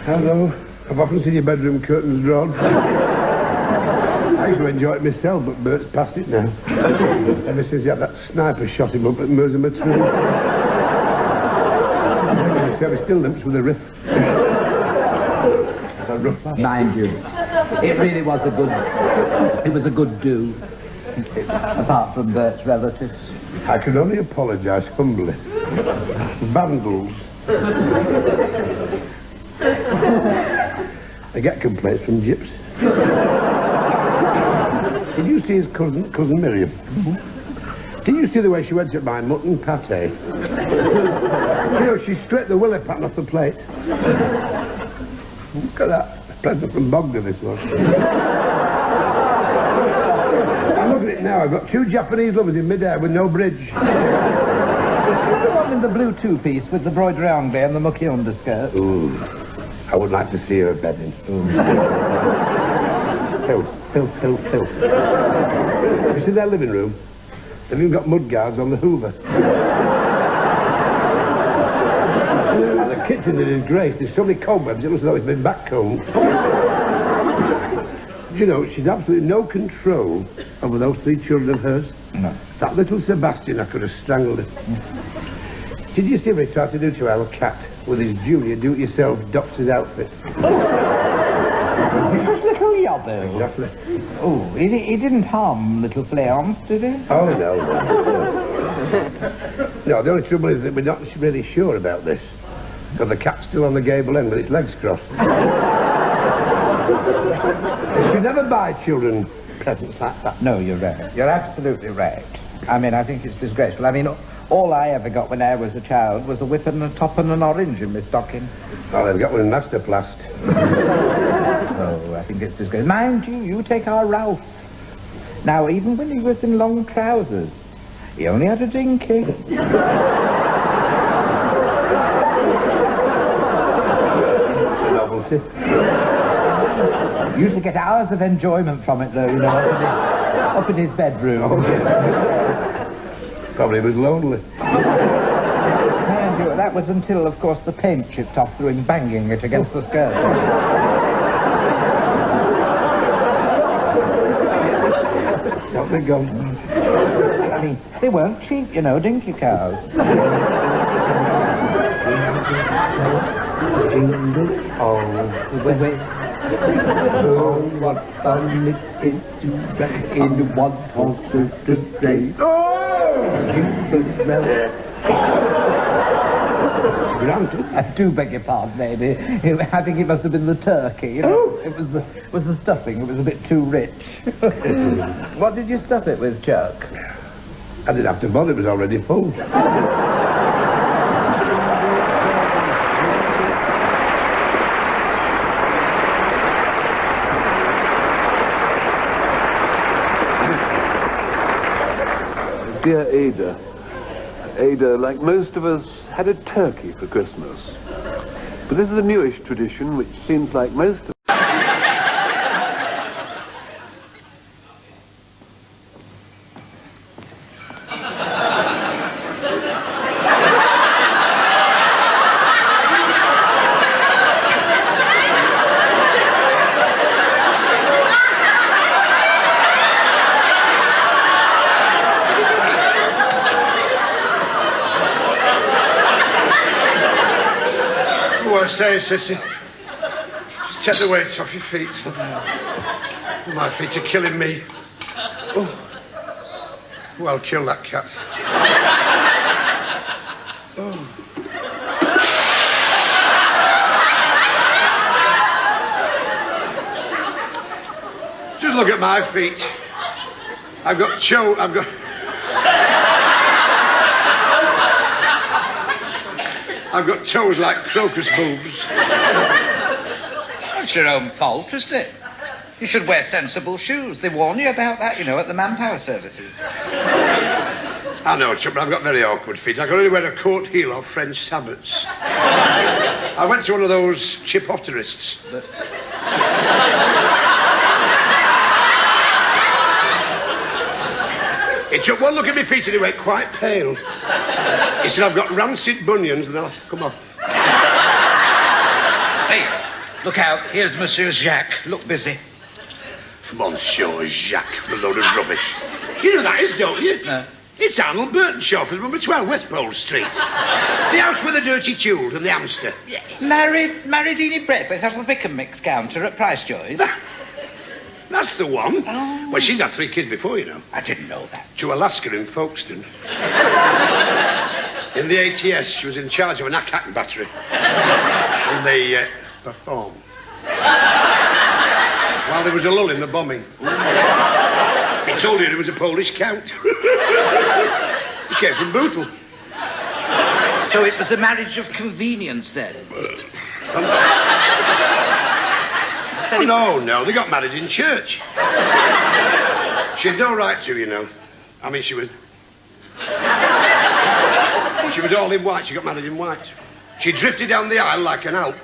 Hello. I've often seen your bedroom curtains drawn. I used to enjoy it myself, but Bert's past it now. Ever since he had that sniper shot him up at Merseymoor. So he still limps with a riff. That's a rough laugh. Mind you, it really was a good do. Apart from Bert's relatives. I can only apologise humbly. Vandals. I get complaints from Gyps. Did you see his cousin Miriam? Mm-hmm. Did you see the way she went at my mutton pate? You know, she stripped the willy pattern off the plate. Look at that. A present from Bogdan, this was. I'm looking at it now. I've got two Japanese lovers in midair with no bridge. The one in the blue two-piece with the broidery anglais and the mucky underskirt. Ooh. I would like to see her bedding. Filth. You see their living room? They've even got mud guards on the Hoover. And the kitchen is disgraced. There's so many cobwebs, it looks as though it's been backcombed. You know, she's absolutely no control over those three children of hers. No. That little Sebastian, I could have strangled him. Did you see what he tried to do to our cat with his junior do-it-yourself doctor's outfit? Little yobbo. Exactly. Oh, he didn't harm little Fleance, did he? Oh, no. No, the only trouble is that we're not really sure about this. Because the cat's still on the gable end with its legs crossed. You should never buy children presents like that. No, you're right. You're absolutely right. I mean, I think it's disgraceful. I mean, all I ever got when I was a child was a whip and a top and an orange in my stocking. Oh, they've got one in Masterplast. Oh, I think it's disgraceful. Mind you, you take our Ralph. Now, even when he was in long trousers, he only had a dinky. He used to get hours of enjoyment from it, though, you know, up in his bedroom. Oh, yeah. Probably was lonely. And that was until, of course, the paint chipped off through him banging it against the skirt. Don't think of... I mean, they weren't cheap, you know, dinky cows. Jingle all the way. Oh, what fun it is to ride in the one-horse open sleigh. Oh! Jingle bells. I do beg your pardon, maybe. I think it must have been the turkey. You know? It was the stuffing. It was a bit too rich. What did you stuff it with, Chuck? I didn't have to bother, it was already full. Dear Ada, like most of us, had a turkey for Christmas. But this is a newish tradition which seems like most of Say, Cissie, just take the weights off your feet. My feet are killing me. Oh, well, kill that cat. Oh. Just look at my feet. I've got toes like crocus bulbs. That's your own fault, isn't it? You should wear sensible shoes. They warn you about that, you know, at the manpower services. I know, Chuck, but I've got very awkward feet. I can only wear a coat heel or French sabots. I went to one of those chipoterists. He took one look at my feet and he went quite pale. He said, I've got rancid bunions and they'll come off. Hey, look out. Here's Monsieur Jacques. Look busy. Monsieur Jacques, a load of rubbish. You know that is, don't you? No. It's Arnold Burtonshaw from number 12 West Pole Street. The house with the dirty tule and the hamster. Yes. Married Edie Breakfast out of the pick and mix counter at Price Joy's. That's the one. Oh. Well, she's had 3 kids before, you know. I didn't know that. To Alaska in Folkestone. In the ATS, she was in charge of an ack battery. And they performed. While there was a lull in the bombing. He told you it was a Polish count. He came from Bootle. So it was a marriage of convenience, then? No, they got married in church. She had no right to, you know. I mean, she was all in white. She got married in white. She drifted down the aisle like an Alp.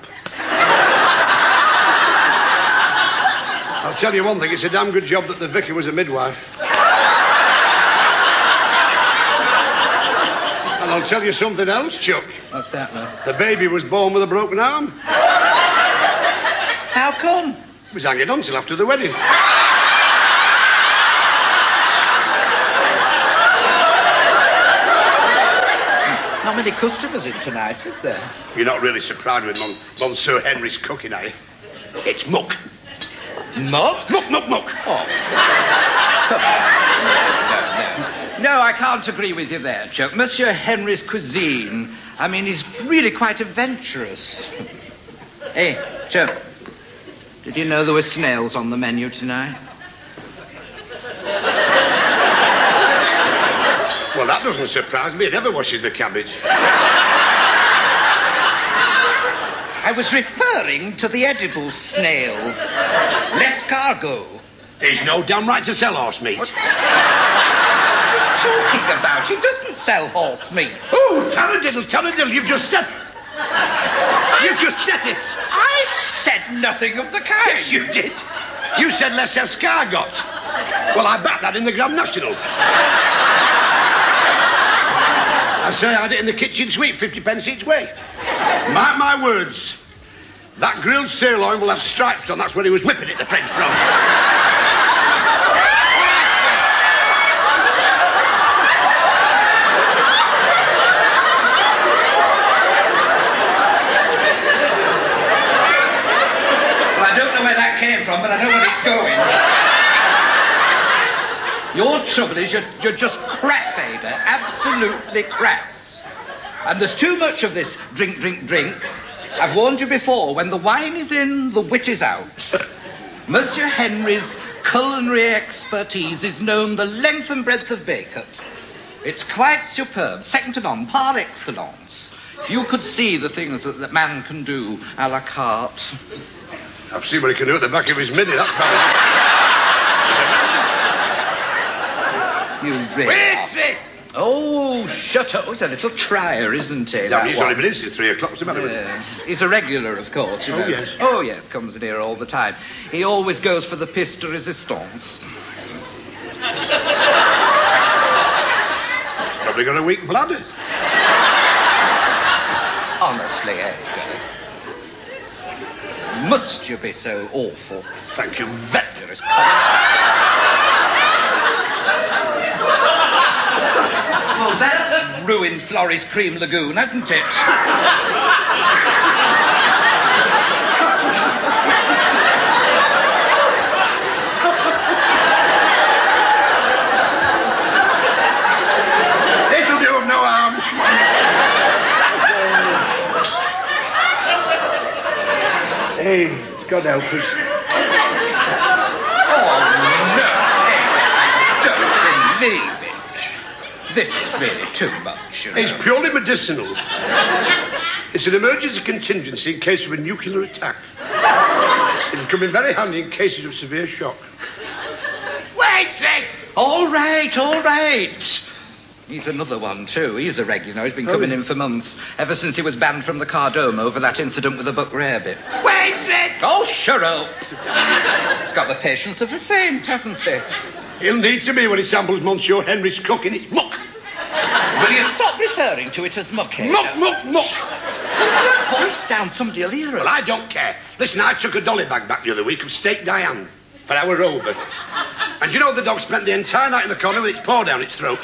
I'll tell you one thing, it's a damn good job that the vicar was a midwife. And I'll tell you something else, Chuck. What's that, man? The baby was born with a broken arm. How come? He was hanging on till after the wedding. Not many customers in tonight, is there? You're not really surprised with Monsieur Henry's cooking, are you? It's muck. Muck? Muck. Oh. No, I can't agree with you there, Chuck. Monsieur Henry's cuisine, I mean, is really quite adventurous. Hey, Chuck, did you know there were snails on the menu tonight? Well, that doesn't surprise me. It never washes the cabbage. I was referring to the edible snail. L'escargot. He's no damn right to sell horse meat. What are you talking about? He doesn't sell horse meat. Oh, taradiddle, you've just said it. You've just said it. I said nothing of the kind. Yes, you did. You said less escargot. Well, I backed that in the Grand National. I say I had it in the kitchen suite, 50 pence each way. Mark my words. That grilled sirloin will have stripes on. That's where he was whipping it, the French from. But I know where it's going. Your trouble is you're just crass, Ada. Absolutely crass. And there's too much of this drink, drink, drink. I've warned you before, when the wine is in, the wit is out. Monsieur Henry's culinary expertise is known the length and breadth of Bacon. It's quite superb, second to none, par excellence. If you could see the things that man can do a la carte. I've seen what he can do at the back of his mini, that's fine. You really... Waitress! Oh, shut up. Oh, he's a little trier, isn't he? Damn, he's only been in since 3 o'clock. What's the matter with him? He's a regular, of course, you know. yes. Oh, yes, comes in here all the time. He always goes for the piste de resistance. He's probably got a weak bladder. Honestly, Edgar. Must you be so awful? Thank you. You're as Well, that's ruined Florrie's Cream Lagoon, hasn't it? It'll do him no harm. Hey, God help us. Oh, no. Don't believe it. This is really too much, you know. It's purely medicinal. It's an emergency contingency in case of a nuclear attack. It'll come in very handy in cases of severe shock. Waitress! All right, all right. He's another one, too. He's a regular. He's been coming in for months, ever since he was banned from the Cardome over that incident with the buck rarebit. Waitress! Oh, shut up. He's got the patience of a saint, hasn't he? He'll need to be when he samples Monsieur Henry's cook in its muck. Will you stop referring to it as muck, eh? Muck, muck, muck. Voice down, somebody will hear us. Well, I don't care. Listen, I took a dolly bag back the other week of steak Diane for our Rover. And you know the dog spent the entire night in the corner with its paw down its throat.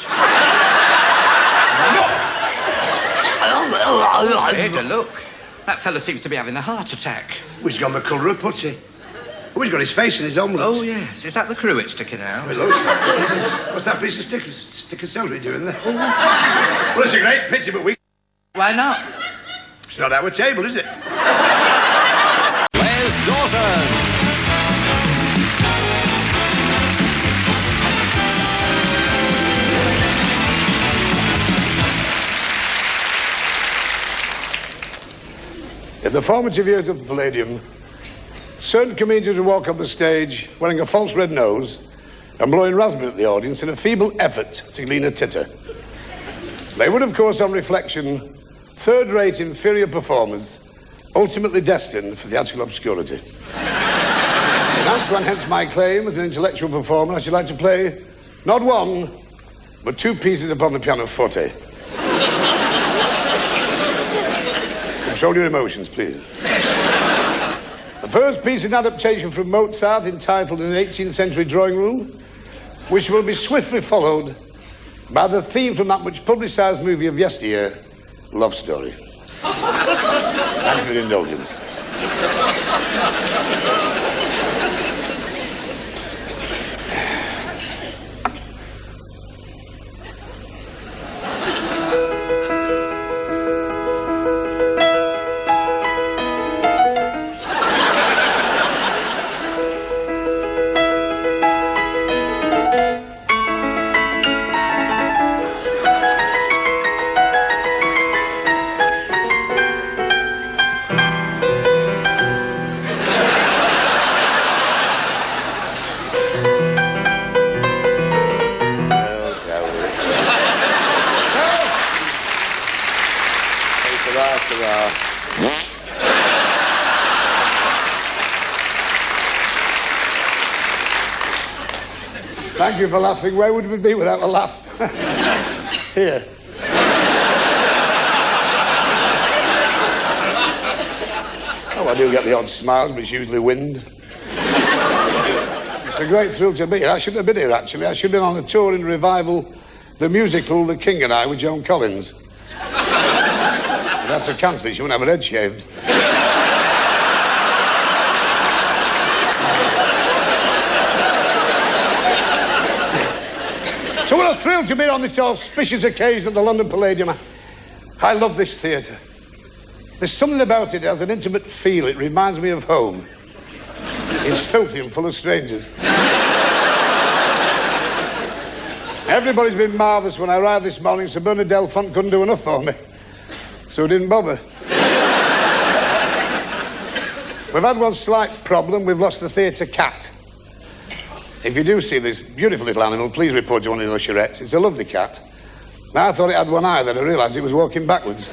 Ada, look. That fella seems to be having a heart attack. Oh, he's gone the colour of putty. Oh, he's got his face in his omelette. Oh, yes. Is that the cruet sticking out? What's that piece of stick of celery doing there? Well, it's a great pity, but we... Why not? It's not our table, is it? Where's Dawson? In the formative years of the Palladium, certain comedians would walk on the stage wearing a false red nose and blowing raspberry at the audience in a feeble effort to glean a titter. They would, of course, on reflection, third-rate inferior performers, ultimately destined for theatrical obscurity. In answer and hence my claim as an intellectual performer, I should like to play not one, but 2 pieces upon the pianoforte. Control your emotions, please. The first piece is an adaptation from Mozart entitled In an 18th Century Drawing Room, which will be swiftly followed by the theme from that much publicised movie of yesteryear, Love Story. Thank you for your indulgence. Thank you for laughing. Where would we be without a laugh? Here. Oh, I do get the odd smiles, but it's usually wind. It's a great thrill to be here. I shouldn't have been here, actually. I should have been on a tour in revival, the musical The King and I with Joan Collins. That's a cancel it. She wouldn't have her head shaved. So what a thrill to be on this auspicious occasion at the London Palladium. I love this theatre. There's something about it that has an intimate feel. It reminds me of home. It's filthy and full of strangers. Everybody's been marvellous. When I arrived this morning, Sir Bernard Delfont couldn't do enough for me, so he didn't bother. We've had one slight problem. We've lost the theatre cat. If you do see this beautiful little animal, please report to one of the usherettes. It's a lovely cat. I thought it had one eye, then I realised it was walking backwards.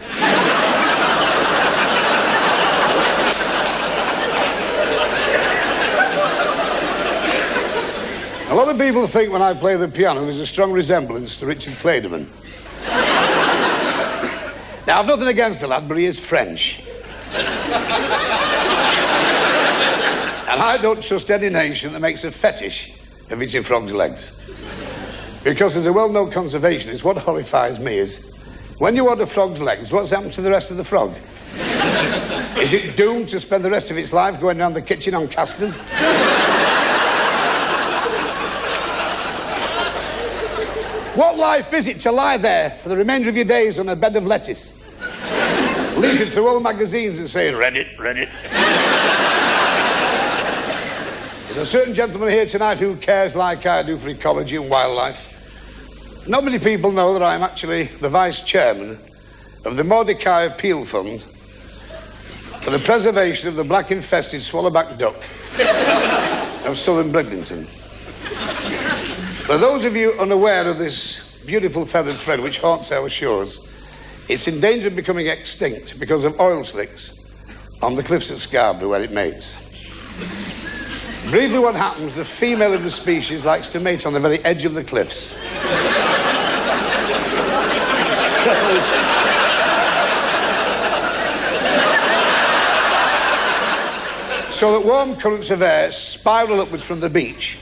A lot of people think when I play the piano there's a strong resemblance to Richard Clayderman. Now, I've nothing against the lad, but he is French. And I don't trust any nation that makes a fetish of eating frogs' legs. Because as a well-known conservationist, what horrifies me is, when you want a frog's legs, what's happened to the rest of the frog? Is it doomed to spend the rest of its life going around the kitchen on casters? What life is it to lie there for the remainder of your days on a bed of lettuce, leafing through all magazines and saying, read it, read it? There's a certain gentleman here tonight who cares like I do for ecology and wildlife. Not many people know that I'm actually the vice chairman of the Mordecai Appeal Fund for the preservation of the black-infested swallowback duck of southern Bridlington. For those of you unaware of this beautiful feathered friend which haunts our shores, it's in danger of becoming extinct because of oil slicks on the cliffs at Scarborough where it mates. Briefly what happens, the female of the species likes to mate on the very edge of the cliffs. So that warm currents of air spiral upwards from the beach,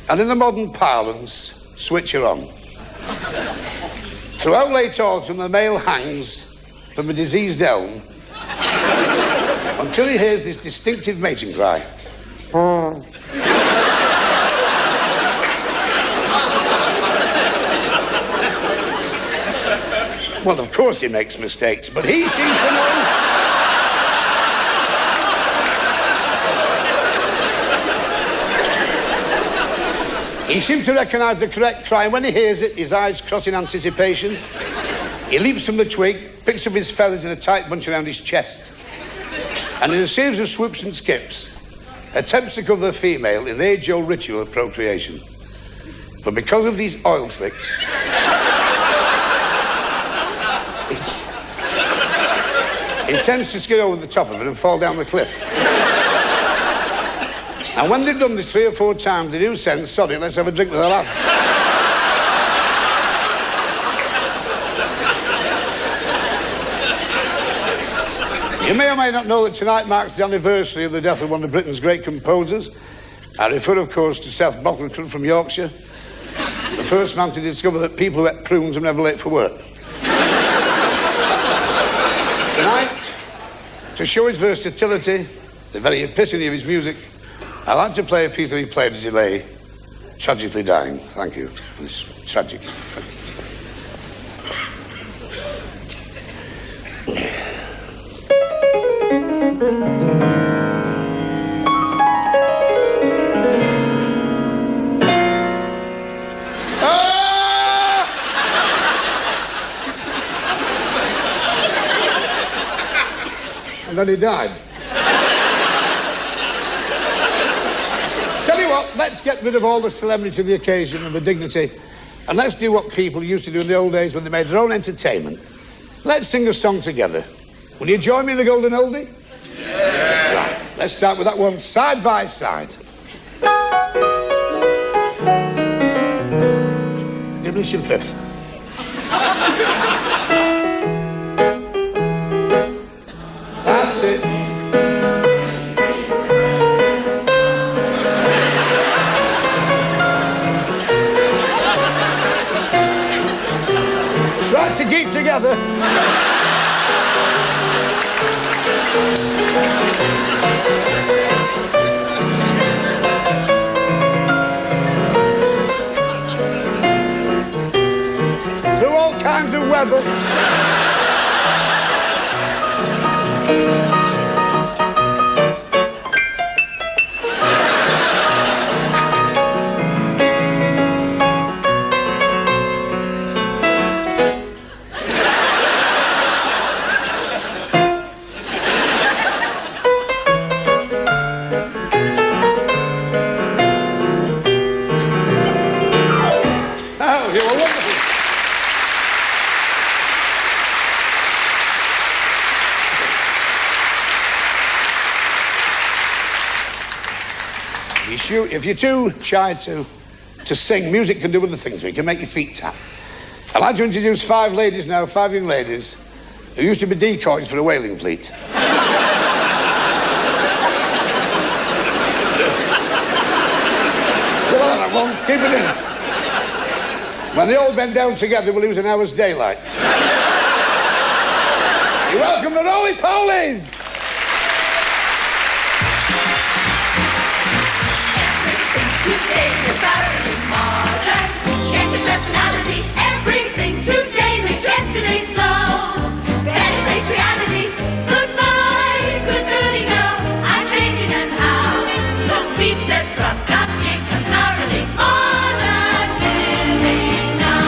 and in the modern parlance, switch her on. Throughout late autumn, the male hangs from a diseased elm until he hears this distinctive mating cry. Well, of course he makes mistakes, but he seems to know. He seems to recognise the correct cry, and when he hears it, his eyes cross in anticipation. He leaps from the twig, picks up his feathers in a tight bunch around his chest, and in a series of swoops and skips, attempts to cover the female in the age-old ritual of procreation. But because of these oil slicks, he tends to skid over the top of it and fall down the cliff. And when they've done this 3 or 4 times, they do send, sorry, let's have a drink with the lads. You may or may not know that tonight marks the anniversary of the death of one of Britain's great composers. I refer, of course, to Seth Bottlecroft from Yorkshire, the first man to discover that people who ate prunes were never late for work. Tonight, to show his versatility, the very epitome of his music, I'd like to play a piece that he played at delay, Tragically Dying. Thank you. It's tragic. And then he died. Tell you what, let's get rid of all the solemnity of the occasion and the dignity, and let's do what people used to do in the old days when they made their own entertainment. Let's sing a song together. Will you join me in the Golden Oldie? Yeah. Right, let's start with that one, Side by Side. Diminishing fifth. That's it. Try to keep together. Through all kinds of weather. Oh, you were wonderful. If you're too shy to sing, music can do other things. It can make your feet tap. I'd like to introduce 5 ladies now, 5 young ladies, who used to be decoys for the whaling fleet. Come on, keep it in. When they all bend down together, we'll lose an hour's daylight. You welcome the roly-polies! Today is very modern. Check the personality. Everything today makes yesterday slow. Better face reality. Goodbye, goodie go. I'm changing and how. So beat the drum, dance, kick, and thoroughly modern living now.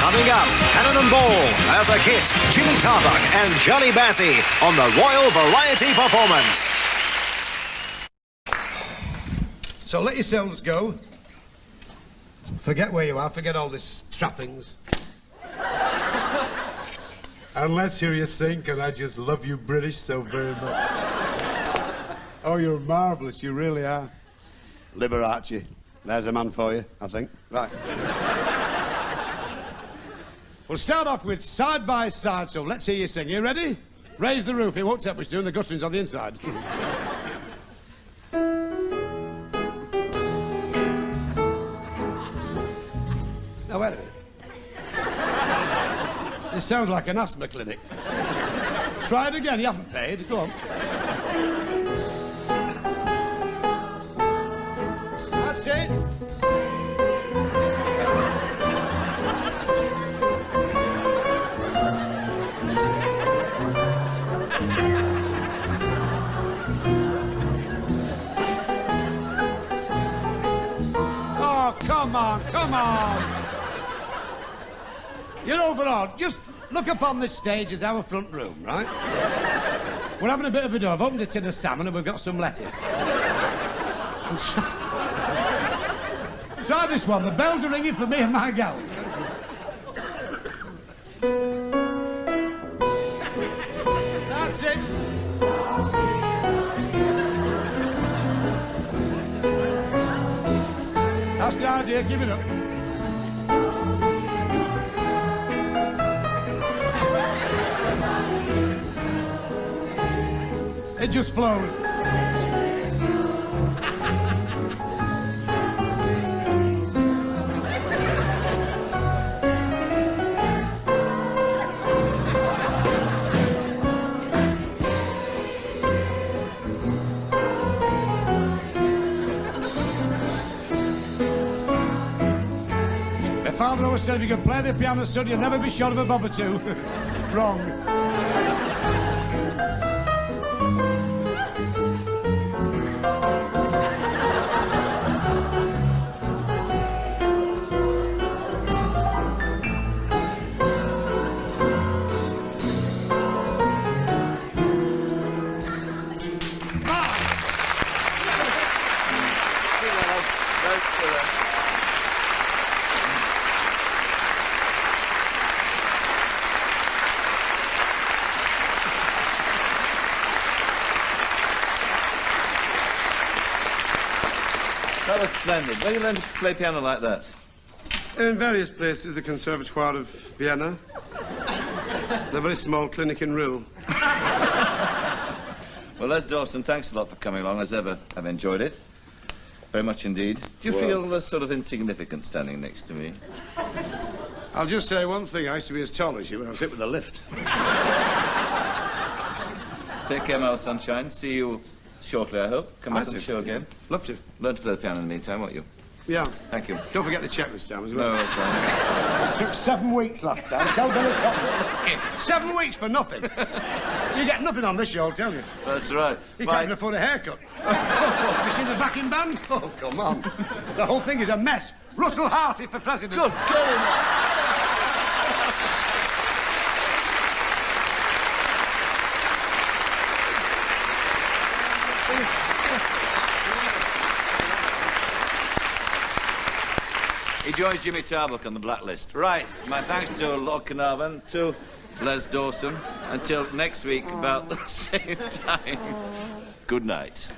Coming up, Cannon and Ball, Eartha Kitt, Jimmy Tarbuck and Johnny Bassie on the Royal Variety Performance. So let yourselves go. Forget where you are, forget all this trappings. And let's hear you sing, and I just love you British so very much. Oh, you're marvellous, you really are. Liberace. There's a man for you, I think. Right. We'll start off with Side by Side, so let's hear you sing. You ready? Raise the roof, it won't take much doing, the guttering's on the inside. Now, wait a minute. This sounds like an asthma clinic. Try it again, you haven't paid. Go on. That's it. Oh, come on, come on. You're overawed. Just look upon this stage as our front room, right? We're having a bit of a do. I've opened a tin of salmon and we've got some lettuce. And try this one. The bells are ringing for me and my gal. That's it. That's the idea. Give it up. It just flows. My father always said if you could play the piano, son, you'd never be short of a bob or two. Wrong. That was splendid. Where did you learn to play piano like that? In various places, the Conservatoire of Vienna. The very small clinic in Rouen. Well, Les Dawson, thanks a lot for coming along, as ever. I've enjoyed it. Very much indeed. Do you feel sort of insignificant standing next to me? I'll just say one thing. I used to be as tall as you when I was hit with a lift. Take care, my sunshine. See you shortly, I hope. Come back on the show again. Love to. Learn to play the piano in the meantime, won't you? Yeah. Thank you. Don't forget the check this time as well. No, that's fine. It took 7 weeks last time. Tell Billy Cotton. 7 weeks for nothing. You get nothing on this show, I'll tell you. That's right. You can't even afford a haircut. Have you seen the backing band? Oh, come on. The whole thing is a mess. Russell Harty for president. Good going. He joins Jimmy Tarbuck on the blacklist. Right, my thanks to Lord Carnarvon, to Les Dawson. Until next week, about the same time. Good night.